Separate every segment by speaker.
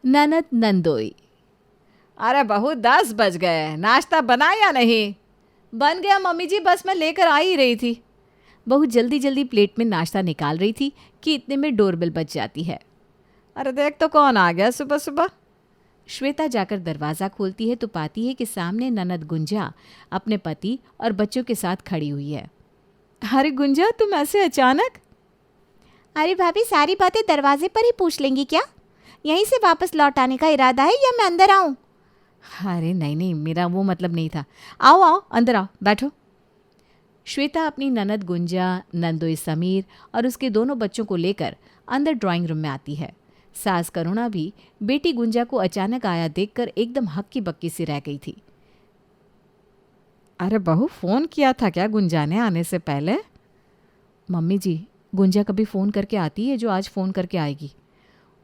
Speaker 1: ननद नंदोई।
Speaker 2: अरे बहू 10 बज गए, नाश्ता बना या नहीं?
Speaker 1: बन गया मम्मी जी, बस मैं लेकर आ ही रही थी। बहू जल्दी जल्दी प्लेट में नाश्ता निकाल रही थी कि इतने में डोरबेल बज जाती है।
Speaker 2: अरे देख तो कौन आ गया सुबह सुबह।
Speaker 1: श्वेता जाकर दरवाज़ा खोलती है तो पाती है कि सामने ननद गुंजा अपने पति और बच्चों के साथ खड़ी हुई है।
Speaker 2: अरे गुंजा, तुम ऐसे अचानक?
Speaker 3: अरे भाभी, सारी बातें दरवाजे पर ही पूछ लेंगी क्या? यहीं से वापस लौट आने का इरादा है या मैं अंदर आऊं?
Speaker 1: अरे नहीं नहीं, मेरा वो मतलब नहीं था। आओ आओ अंदर आओ, बैठो। श्वेता अपनी ननद गुंजा, नंदोई समीर और उसके दोनों बच्चों को लेकर अंदर ड्राइंग रूम में आती है। सास करुणा भी बेटी गुंजा को अचानक आया देखकर एकदम हक्की बक्की सी रह गई थी।
Speaker 2: अरे बहू, फ़ोन किया था क्या गुंजा ने आने से पहले?
Speaker 1: मम्मी जी, गुंजा कभी फ़ोन करके आती है जो आज फ़ोन करके आएगी?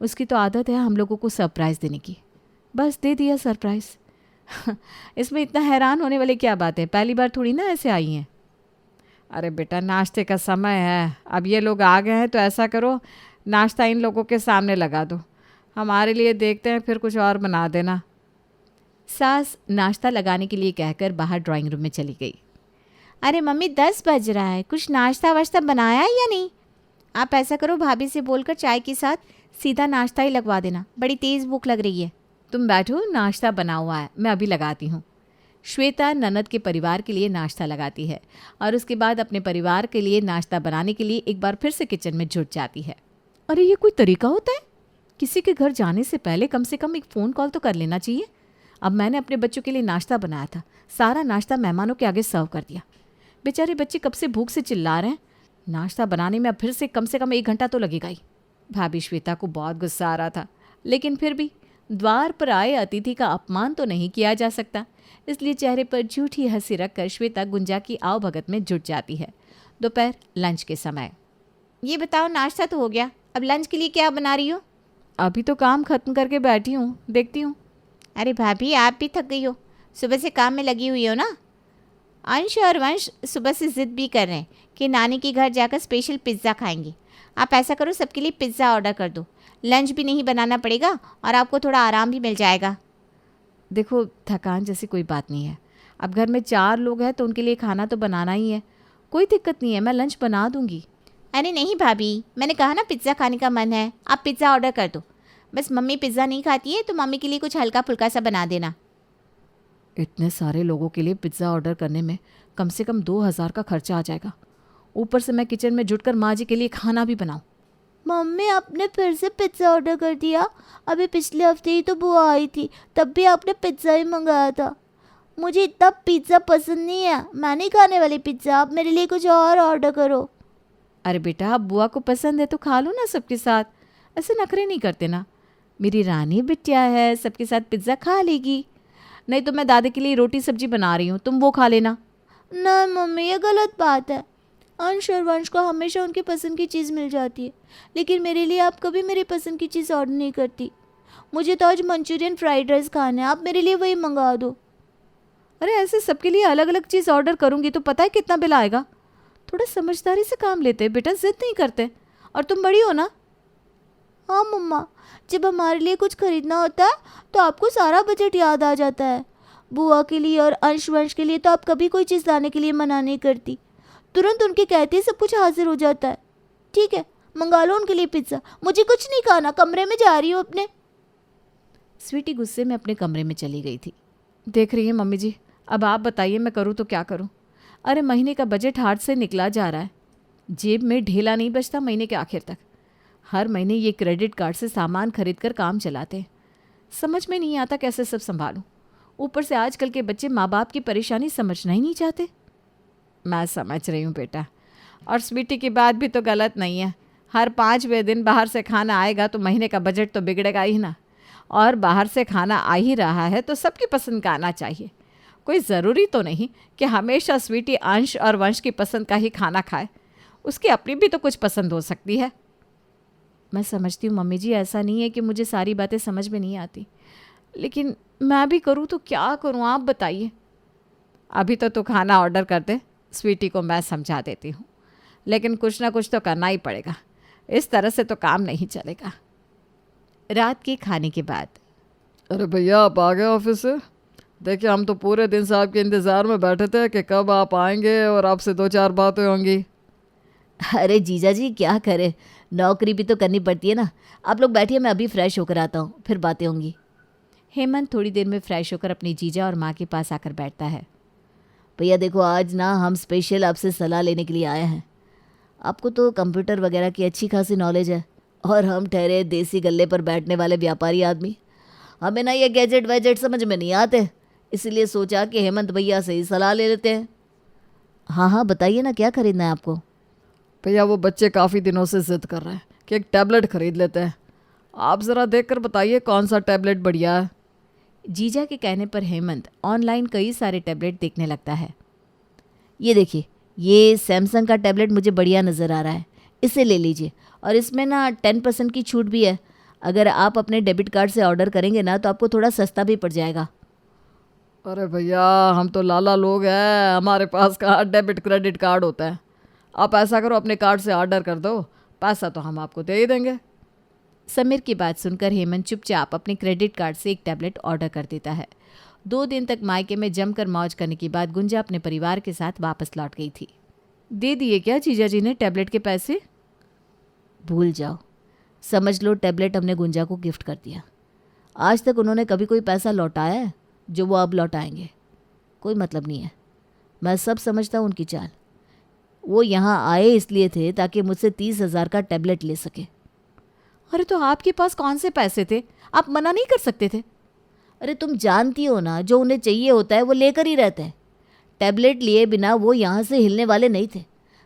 Speaker 1: उसकी तो आदत है हम लोगों को सरप्राइज़ देने की। बस दे दिया सरप्राइज़। इसमें इतना हैरान होने वाली क्या बात है? पहली बार थोड़ी ना ऐसे आई हैं।
Speaker 2: अरे बेटा, नाश्ते का समय है, अब ये लोग आ गए हैं तो ऐसा करो, नाश्ता इन लोगों के सामने लगा दो। हमारे लिए देखते हैं, फिर कुछ और बना देना।
Speaker 1: सास नाश्ता लगाने के लिए कहकर बाहर ड्राइंग रूम में चली गई।
Speaker 3: अरे मम्मी, 10 बज रहा है, कुछ नाश्ता वाश्ता बनाया है या नहीं? आप ऐसा करो, भाभी से बोलकर चाय के साथ सीधा नाश्ता ही लगवा देना, बड़ी तेज़ भूख लग रही है।
Speaker 1: तुम बैठो, नाश्ता बना हुआ है, मैं अभी लगाती हूँ। श्वेता ननद के परिवार के लिए नाश्ता लगाती है और उसके बाद अपने परिवार के लिए नाश्ता बनाने के लिए एक बार फिर से किचन में जुट जाती है। अरे ये कोई तरीका होता है? किसी के घर जाने से पहले कम से कम एक फ़ोन कॉल तो कर लेना चाहिए। अब मैंने अपने बच्चों के लिए नाश्ता बनाया था, सारा नाश्ता मेहमानों के आगे सर्व कर दिया। बेचारे बच्चे कब से भूख से चिल्ला रहे हैं। नाश्ता बनाने में अब फिर से कम 1 घंटा तो लगेगा ही। भाभी श्वेता को बहुत गुस्सा आ रहा था, लेकिन फिर भी द्वार पर आए अतिथि का अपमान तो नहीं किया जा सकता, इसलिए चेहरे पर झूठी हंसी रखकर श्वेता गुंजा की आवभगत में जुट जाती है। दोपहर लंच के समय।
Speaker 3: ये बताओ, नाश्ता तो हो गया, अब लंच के लिए क्या बना रही हो?
Speaker 2: अभी तो काम खत्म करके बैठी हूँ, देखती हूँ।
Speaker 3: अरे भाभी, आप भी थक गई हो, सुबह से काम में लगी हुई हो ना। अंश और वंश सुबह से ज़िद भी कर रहे हैं कि नानी के घर जाकर स्पेशल पिज़्ज़ा खाएंगे। आप ऐसा करो, सबके लिए पिज़्ज़ा ऑर्डर कर दो, लंच भी नहीं बनाना पड़ेगा और आपको थोड़ा आराम भी मिल जाएगा।
Speaker 1: देखो, थकान जैसी कोई बात नहीं है। अब घर में 4 लोग हैं तो उनके लिए खाना तो बनाना ही है, कोई दिक्कत नहीं है, मैं लंच बना दूंगी।
Speaker 3: अरे नहीं भाभी, मैंने कहा ना पिज़्ज़ा खाने का मन है, आप पिज़्ज़ा ऑर्डर कर दो। बस मम्मी पिज़्ज़ा नहीं खाती है तो मम्मी के लिए कुछ हल्का फुल्का सा बना देना।
Speaker 1: इतने सारे लोगों के लिए पिज़्ज़ा ऑर्डर करने में कम से कम 2000 का खर्चा आ जाएगा। ऊपर से मैं किचन में जुटकर माँ जी के लिए खाना भी बनाऊँ।
Speaker 3: मम्मी, आपने फिर से पिज़्ज़ा ऑर्डर कर दिया? अभी पिछले हफ्ते ही तो बुआ आई थी, तब भी आपने पिज़्ज़ा ही मंगाया था। मुझे इतना पिज़्ज़ा पसंद नहीं है, मैं नहीं खाने वाली पिज़्ज़ा, आप मेरे लिए कुछ और ऑर्डर करो।
Speaker 1: अरे बेटा, अब बुआ को पसंद है तो खा लो ना सबके साथ, ऐसे नखरे नहीं करते ना। मेरी रानी बिटिया है, सबके साथ पिज़्ज़ा खा लेगी। नहीं तो मैं दादी के लिए रोटी सब्जी बना रही हूँ, तुम वो खा लेना।
Speaker 3: नहीं मम्मी, ये गलत बात है। अंश और वंश को हमेशा उनकी पसंद की चीज़ मिल जाती है, लेकिन मेरे लिए आप कभी मेरी पसंद की चीज़ ऑर्डर नहीं करती। मुझे तो आज मंचूरियन फ्राइड राइस खाना है, आप मेरे लिए वही मंगा दो।
Speaker 1: अरे ऐसे सबके लिए अलग अलग चीज़ ऑर्डर करूँगी तो पता है कितना बिल आएगा। थोड़ा समझदारी से काम लेते बेटा, जिद नहीं करते। और तुम बड़ी हो ना।
Speaker 3: हाँ मम्मा, जब हमारे लिए कुछ खरीदना होता है तो आपको सारा बजट याद आ जाता है। बुआ के लिए और अंश वंश के लिए तो आप कभी कोई चीज़ लाने के लिए मना नहीं करती, तुरंत उनके कहते ही सब कुछ हाजिर हो जाता है। ठीक है, मंगा लो उनके लिए पिज़्ज़ा, मुझे कुछ नहीं खाना, कमरे में जा रही हूँ अपने।
Speaker 1: स्वीटी गुस्से में अपने कमरे में चली गई थी। देख रही है मम्मी जी, अब आप बताइए मैं करूँ तो क्या करूँ। अरे महीने का बजट हाथ से निकला जा रहा है, जेब में ढेला नहीं बचता महीने के आखिर तक। हर महीने ये क्रेडिट कार्ड से सामान खरीद कर काम चलाते हैं। समझ में नहीं आता कैसे सब संभालूं। ऊपर से आजकल के बच्चे माँ बाप की परेशानी समझना ही नहीं चाहते।
Speaker 2: मैं समझ रही हूँ बेटा, और स्वीटी की बात भी तो गलत नहीं है। हर 5वें दिन बाहर से खाना आएगा तो महीने का बजट तो बिगड़ेगा ही ना। और बाहर से खाना आ ही रहा है तो सबकी पसंद का आना चाहिए। कोई ज़रूरी तो नहीं कि हमेशा स्वीटी अंश और वंश की पसंद का ही खाना खाए, उसकी अपनी भी तो कुछ पसंद हो सकती है।
Speaker 1: मैं समझती हूँ मम्मी जी, ऐसा नहीं है कि मुझे सारी बातें समझ में नहीं आती, लेकिन मैं भी करूँ तो क्या करूँ आप बताइए।
Speaker 2: अभी तो तू खाना ऑर्डर कर दे, स्वीटी को मैं समझा देती हूँ, लेकिन कुछ ना कुछ तो करना ही पड़ेगा, इस तरह से तो काम नहीं चलेगा।
Speaker 1: रात के खाने के बाद।
Speaker 2: अरे भैया, आप आ गए ऑफिस से? देखिए, हम तो पूरे दिन से आपके इंतज़ार में बैठे थे कि कब आप आएंगे और आपसे 2-4 बातें होंगी।
Speaker 3: अरे जीजा जी क्या करें, नौकरी भी तो करनी पड़ती है ना। आप लोग बैठिए, मैं अभी फ्रेश होकर आता हूँ, फिर बातें होंगी।
Speaker 1: हेमंत थोड़ी देर में फ्रेश होकर अपनी जीजा और माँ के पास आकर बैठता है।
Speaker 3: भैया देखो, आज ना हम स्पेशल आपसे सलाह लेने के लिए आए हैं। आपको तो कंप्यूटर वगैरह की अच्छी खासी नॉलेज है और हम ठहरे देसी गल्ले पर बैठने वाले व्यापारी आदमी। हमें ना ये गैजेट वैजेट समझ में नहीं आते, इसलिए सोचा कि हेमंत भैया से ही सलाह ले लेते हैं। हाँ हाँ बताइए ना, क्या खरीदना है आपको?
Speaker 2: भैया, वो बच्चे काफ़ी दिनों से ज़िद कर रहे हैं कि एक टैबलेट ख़रीद लेते हैं। आप ज़रा देख कर बताइए कौन सा टैबलेट बढ़िया है।
Speaker 1: जीजा के कहने पर हेमंत ऑनलाइन कई सारे टैबलेट देखने लगता है।
Speaker 3: ये देखिए, ये सैमसंग का टैबलेट मुझे बढ़िया नज़र आ रहा है, इसे ले लीजिए। और इसमें ना 10% की छूट भी है। अगर आप अपने डेबिट कार्ड से ऑर्डर करेंगे ना तो आपको थोड़ा सस्ता भी पड़ जाएगा।
Speaker 2: अरे भैया, हम तो लाला लोग हैं, हमारे पास कहाँ डेबिट क्रेडिट कार्ड होता है। आप ऐसा करो, अपने कार्ड से ऑर्डर कर दो, पैसा तो हम आपको दे ही देंगे।
Speaker 1: समीर की बात सुनकर हेमंत चुपचाप अपने क्रेडिट कार्ड से एक टैबलेट ऑर्डर कर देता है। 2 दिन तक मायके में जमकर मौज करने के बाद गुंजा अपने परिवार के साथ वापस लौट गई थी। दे दिए क्या जीजा जी ने टैबलेट के पैसे?
Speaker 3: भूल जाओ, समझ लो टैबलेट हमने गुंजा को गिफ्ट कर दिया। आज तक उन्होंने कभी कोई पैसा लौटाया है जो वो अब लौटाएंगे? कोई मतलब नहीं है। मैं सब समझता हूँ उनकी चाल। वो यहाँ आए इसलिए थे ताकि मुझसे 30,000 का टैबलेट ले सके।
Speaker 1: अरे तो आपके पास कौन से पैसे थे? आप मना नहीं कर सकते थे।
Speaker 3: अरे तुम जानती हो ना, जो उन्हें चाहिए होता है वो लेकर ही रहते हैं। टैबलेट लिए बिना वो यहाँ से हिलने वाले नहीं थे,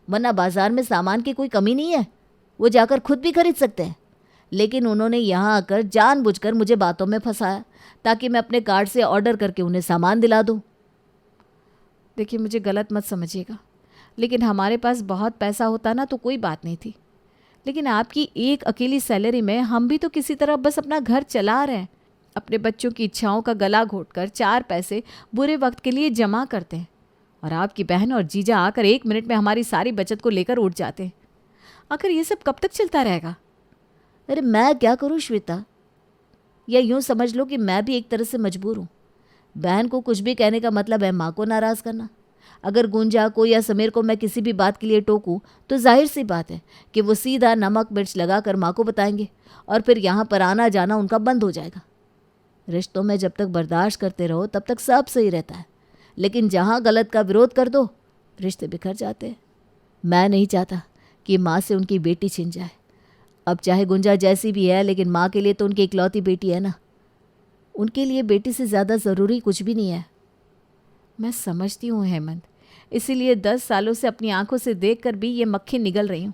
Speaker 3: वरना बाजार में सामान की कोई कमी नहीं है, वो जाकर खुद भी खरीद सकते हैं। लेकिन उन्होंने यहाँ आकर जानबूझकर मुझे बातों में फंसाया ताकि मैं अपने कार्ड से ऑर्डर करके उन्हें सामान दिला दूँ।
Speaker 1: देखिए, मुझे गलत मत समझिएगा, लेकिन हमारे पास बहुत पैसा होता ना तो कोई बात नहीं थी। लेकिन आपकी एक अकेली सैलरी में हम भी तो किसी तरह बस अपना घर चला रहे हैं। अपने बच्चों की इच्छाओं का गला घोटकर 4 पैसे बुरे वक्त के लिए जमा करते हैं, और आपकी बहन और जीजा आकर 1 मिनट में हमारी सारी बचत को लेकर उठ जाते हैं। आखिर ये सब कब तक चलता रहेगा?
Speaker 3: अरे मैं क्या करूँ श्वेता, या यूँ समझ लो कि मैं भी एक तरह से मजबूर हूँ। बहन को कुछ भी कहने का मतलब है माँ को नाराज़ करना। अगर गुंजा को या समीर को मैं किसी भी बात के लिए टोकूं तो जाहिर सी बात है कि वो सीधा नमक मिर्च लगाकर माँ को बताएंगे और फिर यहाँ पर आना जाना उनका बंद हो जाएगा। रिश्तों में जब तक बर्दाश्त करते रहो तब तक सब सही रहता है, लेकिन जहाँ गलत का विरोध कर दो रिश्ते बिखर जाते हैं। मैं नहीं चाहता कि माँ से उनकी बेटी छिन जाए। अब चाहे गुंजा जैसी भी है, लेकिन माँ के लिए तो उनकी इकलौती बेटी है ना। उनके लिए बेटी से ज़्यादा ज़रूरी कुछ भी नहीं है।
Speaker 1: मैं समझती हूँ हेमंत, इसीलिए 10 सालों से अपनी आंखों से देखकर भी ये मक्खी निगल रही हूँ।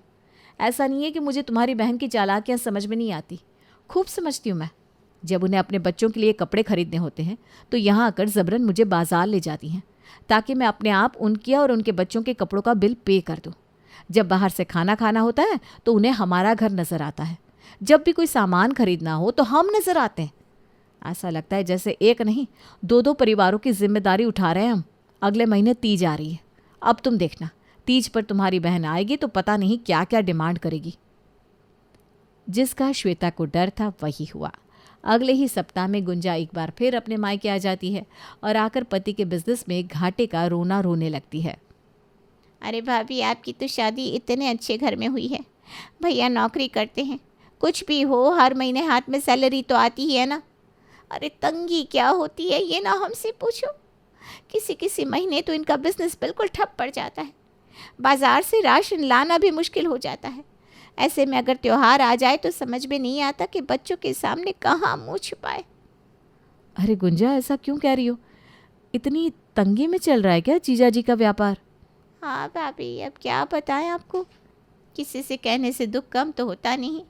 Speaker 1: ऐसा नहीं है कि मुझे तुम्हारी बहन की चालाकियाँ समझ में नहीं आती, खूब समझती हूँ मैं। जब उन्हें अपने बच्चों के लिए कपड़े खरीदने होते हैं तो यहाँ आकर ज़बरन मुझे बाजार ले जाती हैं ताकि मैं अपने आप उनके और उनके बच्चों के कपड़ों का बिल पे कर दूँ। जब बाहर से खाना खाना होता है तो उन्हें हमारा घर नज़र आता है। जब भी कोई सामान खरीदना हो तो हम नज़र आते हैं। ऐसा लगता है जैसे एक नहीं 2-2 परिवारों की जिम्मेदारी उठा रहे हैं हम। अगले महीने तीज आ रही है, अब तुम देखना, तीज पर तुम्हारी बहन आएगी तो पता नहीं क्या क्या डिमांड करेगी। जिसका श्वेता को डर था वही हुआ। अगले ही सप्ताह में गुंजा एक बार फिर अपने मायके आ जाती है और आकर पति के बिजनेस में घाटे का रोना रोने लगती है।
Speaker 4: अरे भाभी, आपकी तो शादी इतने अच्छे घर में हुई है, भैया नौकरी करते हैं, कुछ भी हो हर महीने हाथ में सैलरी तो आती ही है ना। अरे तंगी क्या होती है ये ना हमसे पूछो। किसी किसी महीने तो इनका बिजनेस बिल्कुल ठप पड़ जाता है, बाजार से राशन लाना भी मुश्किल हो जाता है। ऐसे में अगर त्योहार आ जाए तो समझ में नहीं आता कि बच्चों के सामने कहाँ मुँह छुपाए।
Speaker 1: अरे गुंजा, ऐसा क्यों कह रही हो? इतनी तंगी में चल रहा है क्या जीजा जी का व्यापार?
Speaker 4: हाँ भाभी, अब क्या बताएं आपको, किसी से कहने से दुख कम तो होता नहीं,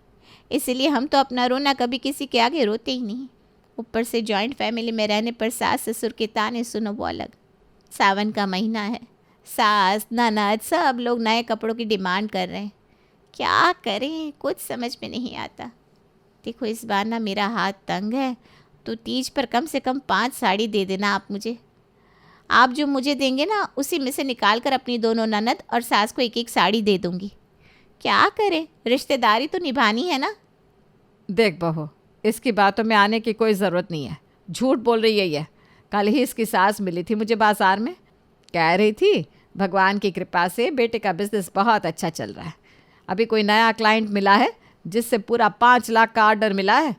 Speaker 4: इसलिए हम तो अपना रोना कभी किसी के आगे रोते ही नहीं। ऊपर से जॉइंट फैमिली में रहने पर सास ससुर के ताने सुनो वो अलग। सावन का महीना है, सास ननद सब लोग नए कपड़ों की डिमांड कर रहे हैं, क्या करें कुछ समझ में नहीं आता। देखो इस बार ना मेरा हाथ तंग है, तो तीज पर कम से कम 5 साड़ी दे देना आप मुझे। आप जो मुझे देंगे ना उसी में से निकाल कर अपनी दोनों ननद और सास को 1-1 साड़ी दे दूंगी। क्या करें, रिश्तेदारी तो निभानी है ना।
Speaker 2: देख बहू, इसकी बातों में आने की कोई ज़रूरत नहीं है, झूठ बोल रही है ये। कल ही इसकी सास मिली थी मुझे बाज़ार में, कह रही थी भगवान की कृपा से बेटे का बिजनेस बहुत अच्छा चल रहा है। अभी कोई नया क्लाइंट मिला है जिससे पूरा 5 लाख का ऑर्डर मिला है।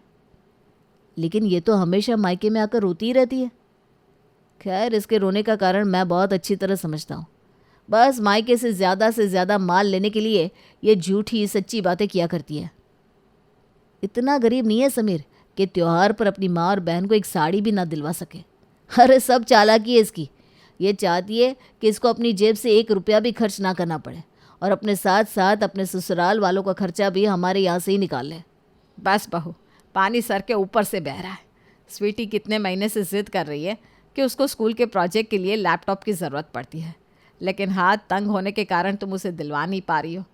Speaker 3: लेकिन ये तो हमेशा मायके में आकर रोती ही रहती है। खैर, इसके रोने का कारण मैं बहुत अच्छी तरह समझता हूँ। बस मायके से ज़्यादा माल लेने के लिए ये झूठी सच्ची बातें किया करती है। इतना गरीब नहीं है समीर कि त्योहार पर अपनी माँ और बहन को एक साड़ी भी ना दिलवा सके। अरे सब चालाकी है इसकी। ये चाहती है कि इसको अपनी जेब से 1 रुपया भी खर्च ना करना पड़े और अपने साथ साथ अपने ससुराल वालों का खर्चा भी हमारे यहाँ से ही निकाल ले।
Speaker 2: बस बहू, पानी सर के ऊपर से बह रहा है। स्वीटी कितने महीने से जिद कर रही है कि उसको स्कूल के प्रोजेक्ट के लिए लैपटॉप की ज़रूरत पड़ती है, लेकिन हाथ तंग होने के कारण तुम उसे दिलवा नहीं पा रही हो।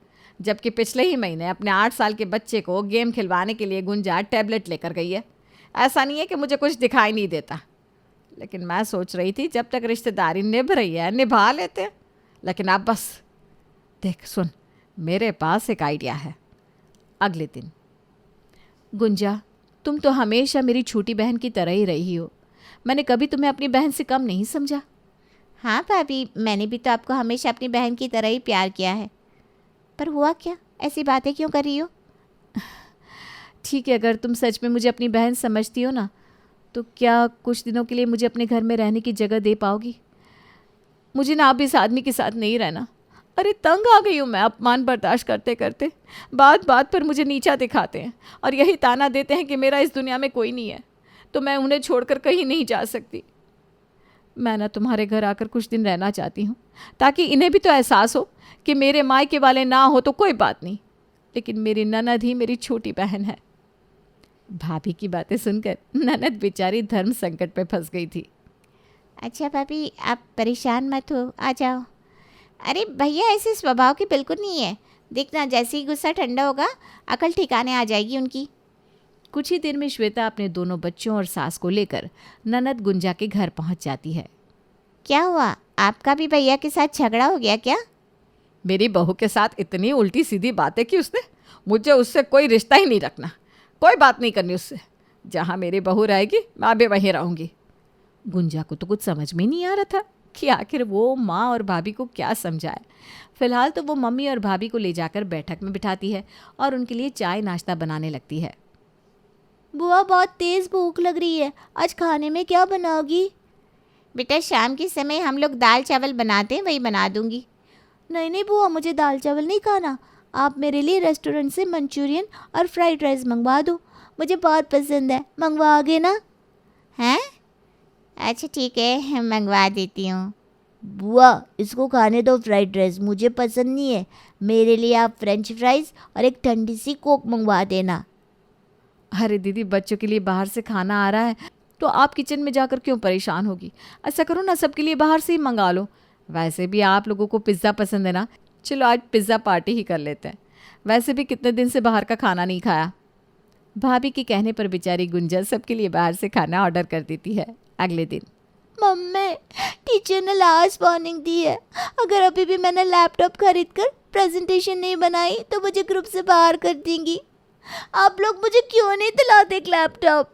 Speaker 2: जबकि पिछले ही महीने अपने 8 साल के बच्चे को गेम खिलवाने के लिए गुंजा टैबलेट लेकर गई है। ऐसा नहीं है कि मुझे कुछ दिखाई नहीं देता, लेकिन मैं सोच रही थी जब तक रिश्तेदारी निभ रही है निभा लेते हैं। लेकिन अब बस देख सुन, मेरे पास एक आइडिया है।
Speaker 1: अगले दिन, गुंजा, तुम तो हमेशा मेरी छोटी बहन की तरह ही रही हो। मैंने कभी तुम्हें अपनी बहन से कम नहीं समझा।
Speaker 4: हाँ भाभी, मैंने भी तो आपको हमेशा अपनी बहन की तरह ही प्यार किया है। पर हुआ क्या, ऐसी बातें क्यों कर रही हो?
Speaker 1: ठीक है, अगर तुम सच में मुझे अपनी बहन समझती हो ना, तो क्या कुछ दिनों के लिए मुझे अपने घर में रहने की जगह दे पाओगी? मुझे ना अब इस आदमी के साथ नहीं रहना। अरे तंग आ गई हूँ मैं अपमान बर्दाश्त करते करते। बात बात पर मुझे नीचा दिखाते हैं और यही ताना देते हैं कि मेरा इस दुनिया में कोई नहीं है, तो मैं उन्हें छोड़कर कहीं नहीं जा सकती। मैं ना तुम्हारे घर आकर कुछ दिन रहना चाहती हूँ, ताकि इन्हें भी तो एहसास हो कि मेरे मायके वाले ना हो तो कोई बात नहीं, लेकिन मेरी ननद ही मेरी छोटी बहन है। भाभी की बातें सुनकर ननद बेचारी धर्म संकट पे फंस गई थी।
Speaker 4: अच्छा भाभी, आप परेशान मत हो, आ जाओ। अरे भैया, ऐसे स्वभाव की बिल्कुल नहीं है। देखना, जैसे ही गुस्सा ठंडा होगा अकल ठिकाने आ जाएगी उनकी।
Speaker 1: कुछ ही देर में श्वेता अपने दोनों बच्चों और सास को लेकर ननद गुंजा के घर पहुंच जाती है।
Speaker 4: क्या हुआ, आपका भी भैया के साथ झगड़ा हो गया क्या?
Speaker 2: मेरी बहू के साथ इतनी उल्टी सीधी बातें की उसने। मुझे उससे कोई रिश्ता ही नहीं रखना, कोई बात नहीं करनी उससे। जहाँ मेरी बहू रहेगी मैं भी वहीं रहूँगी।
Speaker 1: गुंजा को तो कुछ समझ में नहीं आ रहा था कि आखिर वो माँ और भाभी को क्या समझाए। फिलहाल तो वो मम्मी और भाभी को ले जाकर बैठक में बिठाती है और उनके लिए चाय नाश्ता बनाने लगती है।
Speaker 3: बुआ, बहुत तेज़ भूख लग रही है, आज खाने में क्या बनाओगी?
Speaker 4: बेटा, शाम के समय हम लोग दाल चावल बनाते हैं, वही बना दूंगी।
Speaker 3: नहीं बुआ, मुझे दाल चावल नहीं खाना। आप मेरे लिए रेस्टोरेंट से मंचूरियन और फ्राइड राइस मंगवा दो, मुझे बहुत पसंद है। मंगवाओगे ना?
Speaker 4: हैं? अच्छा ठीक है, मंगवा देती हूँ।
Speaker 3: बुआ, इसको खाने दो फ्राइड राइस, मुझे पसंद नहीं है। मेरे लिए आप फ्रेंच फ्राइज और एक ठंडी सी कोक मंगवा देना।
Speaker 1: अरे दीदी, बच्चों के लिए बाहर से खाना आ रहा है तो आप किचन में जाकर क्यों परेशान होगी? ऐसा करो ना, सबके लिए बाहर से ही मंगा लो। वैसे भी आप लोगों को पिज़्ज़ा पसंद है ना, चलो आज पिज़्ज़ा पार्टी ही कर लेते हैं। वैसे भी कितने दिन से बाहर का खाना नहीं खाया। भाभी के कहने पर बेचारी गुंजा सबके लिए बाहर से खाना ऑर्डर कर देती है। अगले दिन,
Speaker 3: मम्मी, टीचर ने लास्ट वार्निंग दी है, अगर अभी भी मैंने लैपटॉप खरीद कर प्रेजेंटेशन नहीं बनाई तो मुझे ग्रुप से बाहर कर देंगी। आप लोग मुझे क्यों नहीं दिलाते एक लैपटॉप?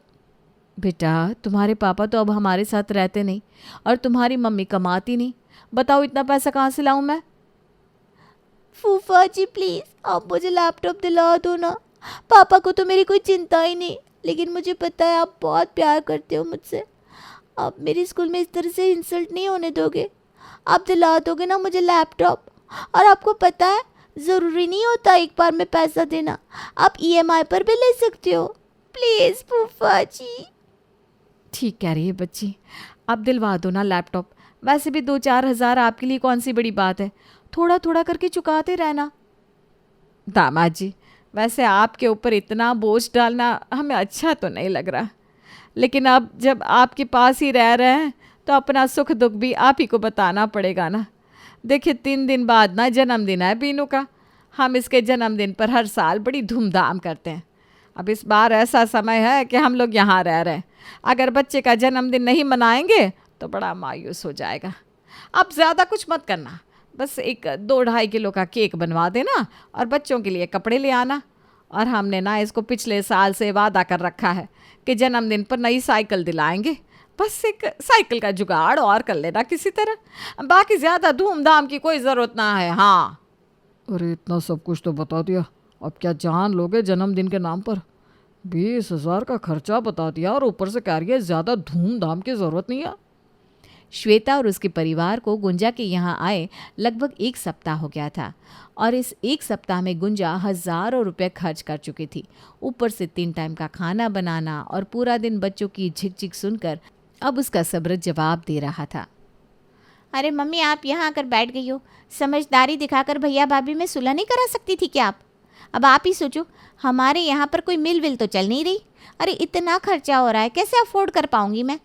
Speaker 1: बेटा, तुम्हारे पापा तो अब हमारे साथ रहते नहीं और तुम्हारी मम्मी कमाती नहीं। बताओ इतना पैसा कहाँ से लाऊं मैं?
Speaker 3: फूफा जी प्लीज़, आप मुझे लैपटॉप दिला दो ना। पापा को तो मेरी कोई चिंता ही नहीं, लेकिन मुझे पता है आप बहुत प्यार करते हो मुझसे। आप मेरे स्कूल में इस तरह से इंसल्ट नहीं होने दोगे। आप दिला दोगे ना मुझे लैपटॉप? और आपको पता है, ज़रूरी नहीं होता एक बार में पैसा देना, आप EMI पर भी ले सकते हो। प्लीज़ फूफा जी।
Speaker 1: ठीक कह रही है बच्ची, अब दिलवा दो ना लैपटॉप। वैसे भी 2-4 हज़ार आपके लिए कौन सी बड़ी बात है, थोड़ा थोड़ा करके चुकाते रहना।
Speaker 2: दामाद जी, वैसे आपके ऊपर इतना बोझ डालना हमें अच्छा तो नहीं लग रहा, लेकिन अब जब आपके पास ही रह रहे हैं तो अपना सुख दुख भी आप ही को बताना पड़ेगा ना। देखिए, 3 दिन बाद ना जन्मदिन है बीनू का। हम इसके जन्मदिन पर हर साल बड़ी धूमधाम करते हैं। अब इस बार ऐसा समय है कि हम लोग यहाँ रह रहे हैं। अगर बच्चे का जन्मदिन नहीं मनाएंगे तो बड़ा मायूस हो जाएगा। आप ज़्यादा कुछ मत करना, बस एक 2-2.5 किलो का केक बनवा देना और बच्चों के लिए कपड़े ले आना। और हमने ना इसको पिछले साल से वादा कर रखा है कि जन्मदिन पर नई साइकिल दिलाएंगे। बस एक साइकिल का जुगाड़ और कर लेना किसी तरह, बाकी ज़्यादा धूमधाम की कोई ज़रूरत ना है। हाँ।
Speaker 5: अरे इतना सब कुछ तो बता दिया, अब क्या जान लोगे जन्मदिन के नाम पर? 20,000 का खर्चा बता दिया और ऊपर से कह रही है ज़्यादा धूमधाम की ज़रूरत नहीं है।
Speaker 1: श्वेता और उसके परिवार को गुंजा के यहाँ आए लगभग 1 सप्ताह हो गया था और इस 1 सप्ताह में गुंजा हज़ारों रुपए खर्च कर चुकी थी। ऊपर से 3 टाइम का खाना बनाना और पूरा दिन बच्चों की झिकझिक सुनकर अब उसका सब्र जवाब दे रहा था।
Speaker 4: अरे मम्मी, आप यहाँ आकर बैठ गई हो। समझदारी दिखाकर भैया भाभी में सुलह नहीं करा सकती थी क्या आप? अब आप ही सोचो, हमारे यहाँ पर कोई मिल विल तो चल नहीं रही। अरे इतना खर्चा हो रहा है, कैसे अफोर्ड कर पाऊँगी मैं?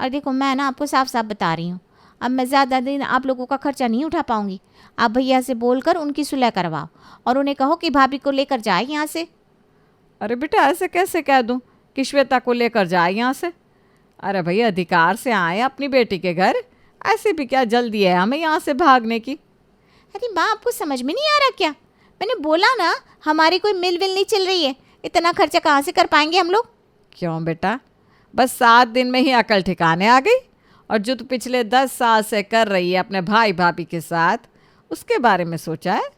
Speaker 4: और देखो, मैं ना आपको साफ साफ बता रही हूँ, अब मैं ज़्यादा दिन आप लोगों का खर्चा नहीं उठा पाऊँगी। आप भैया से बोलकर उनकी सुलह करवाओ और उन्हें कहो कि भाभी को लेकर जाए यहाँ से।
Speaker 2: अरे बेटा, ऐसे कैसे कह दूँ कि श्वेता को लेकर जाए यहाँ से? अरे भैया, अधिकार से आए अपनी बेटी के घर, ऐसे भी क्या जल्दी है हमें यहाँ से भागने की?
Speaker 4: अरे माँ, आपको समझ में नहीं आ रहा क्या? मैंने बोला ना, हमारी कोई मिल विल नहीं चल रही है। इतना खर्चा कहाँ से कर पाएंगे हम लोग?
Speaker 2: क्यों बेटा, बस 7 दिन में ही अकल ठिकाने आ गई? और जो तू पिछले 10 साल से कर रही है अपने भाई भाभी के साथ, उसके बारे में सोचा है?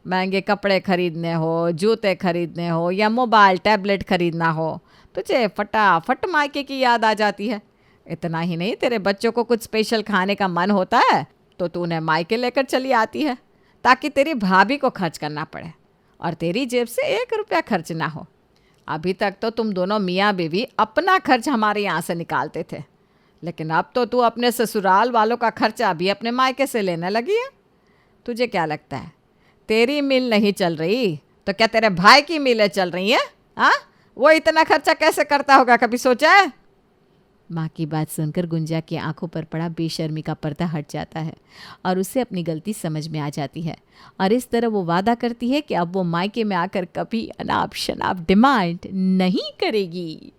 Speaker 2: महंगे कपड़े खरीदने हो, जूते खरीदने हो या मोबाइल टैबलेट खरीदना हो, तुझे फटाफट मायके की याद आ जाती है। इतना ही नहीं, तेरे बच्चों को कुछ स्पेशल खाने का मन होता है तो तू उन्हें मायके लेकर चली आती है ताकि तेरी भाभी को खर्च करना पड़े और तेरी जेब से 1 रुपया खर्च ना हो। अभी तक तो तुम दोनों मियाँ बीवी अपना खर्च हमारे यहाँ से निकालते थे, लेकिन अब तो तू अपने ससुराल वालों का खर्चा भी अपने मायके से लेने लगी है। तुझे क्या लगता है तेरी मिल नहीं चल रही तो क्या तेरे भाई की मिलें चल रही हैं? हाँ, वो इतना खर्चा कैसे करता होगा, कभी सोचा है?
Speaker 1: माँ की बात सुनकर गुंजा की आंखों पर पड़ा बेशर्मी का पर्दा हट जाता है और उसे अपनी गलती समझ में आ जाती है और इस तरह वो वादा करती है कि अब वो मायके में आकर कभी अनाप शनाप डिमांड नहीं करेगी।